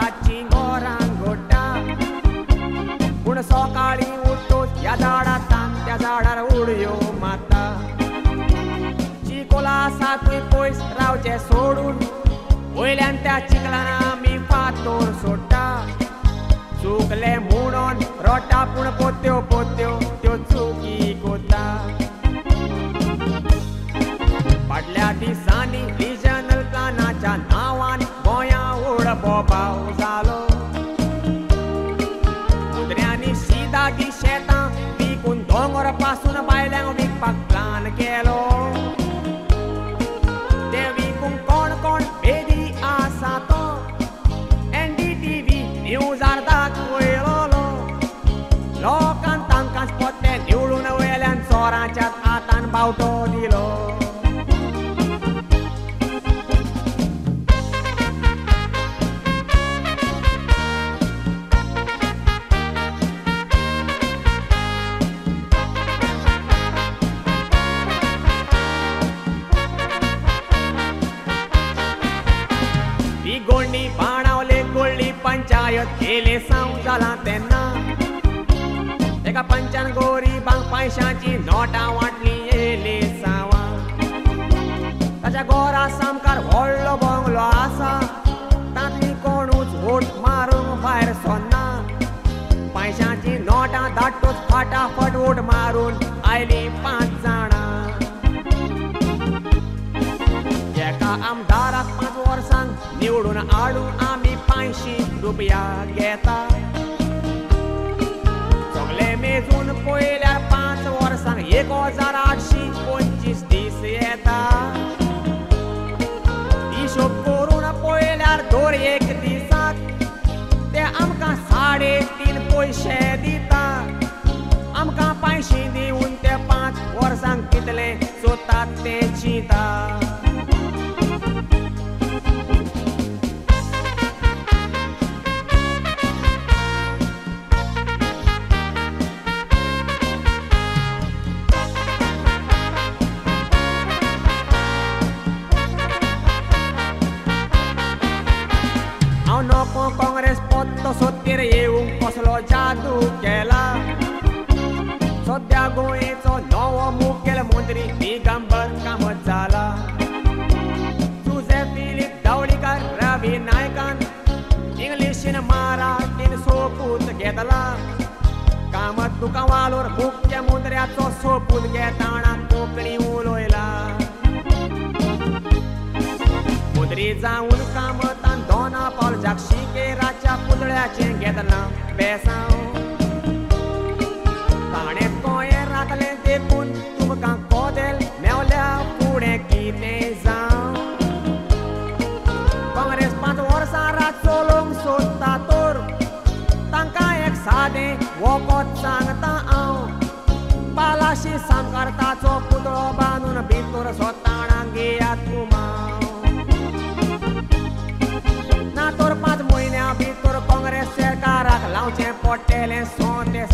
झाडाची गोरांगोटा पूण सकाळी उठून ह्या झाडांतल्यान त्या झाडार उडयो माता चिकोला सातूय पयस रावचे सोडून वयल्यान त्या चिखलान आमी फातोर सोडटा चुकले म्हणून रोटा पूण पोत्यो पोत्यो त्यो चुकी कोता फाटल्या दिसांनी रिजनल प्लानाच्या नांवान गोंया व्हड बोबाव जालो कुत्र्यांनी शिदागी शेतां विकून दोंगर पासून बायल्यांक विकपाक प्लान केलो ते विकूंक कोण कोण बेदी आसा तो NDTV न्यूजार दाखयलो लोकांक तांकांच पोत्ते निवडून वयल्यान चोरांच्या हातान बावटो दिलो गोंडी बाणावले गोळ्ळी पंचायत केले साव जाला तेन्ना एका पंचान गोरिबांक पैशांची नोटां वाटली येले सावा ताच्या घोरा सामकार व्हडलो बंगलो आसा तातूंत कोणूच वोट मारूंक भायर सरना पैशांची नोटां धाडटूच फटाफट वोट मारून आयली 5 जाणां एका आमदाराक 5 वर्सांक निवडून हाडून आमी 500 रुपया घेता सगळे मेजून पयल्यार 5 वर्सांक 1825 दीस येता हिशोब करून पयल्यार दर एक दिसाक ते आमकां 3.5 पयशे दिता आमकां 500 दिवन ते 5 वर्सांक कितले सोदतात ते चिंता नको काँग्रेस पोत्तो सोत्तेर येवंक कसलो जादू केला सद्या गोंयचो नवो मुखेलमंत्री दिगंबर कामत जाला तुझे फिलीप धावडीकार रवी नायकान इंग्लिशीन मराठीन सोपूत घेतला कामत तुका वालोर मुख्यमंत्र्याचो सोपूत घेताना कोंकणी उलयला मंत्री जावन कामतान दोना पावलच्याक शिकेराच्या पुतळ्याचें घेतलां बेसांव ताणें गोंय राखलें देखून तुमकां कोदेल मेवल्या फुडें कितें जावं काँग्रेस 5 वर्सां रात चलोवंक सोदता तर तांकां एक सादें वखद सांगता हांव पालाशी सांकारताचो पुतळो बांदून भितर सोताणाक घेयात कुमाव ना तर 5 म्हयन्या भितर काँग्रेस सरकाराक लावचें पडटलें सोंतें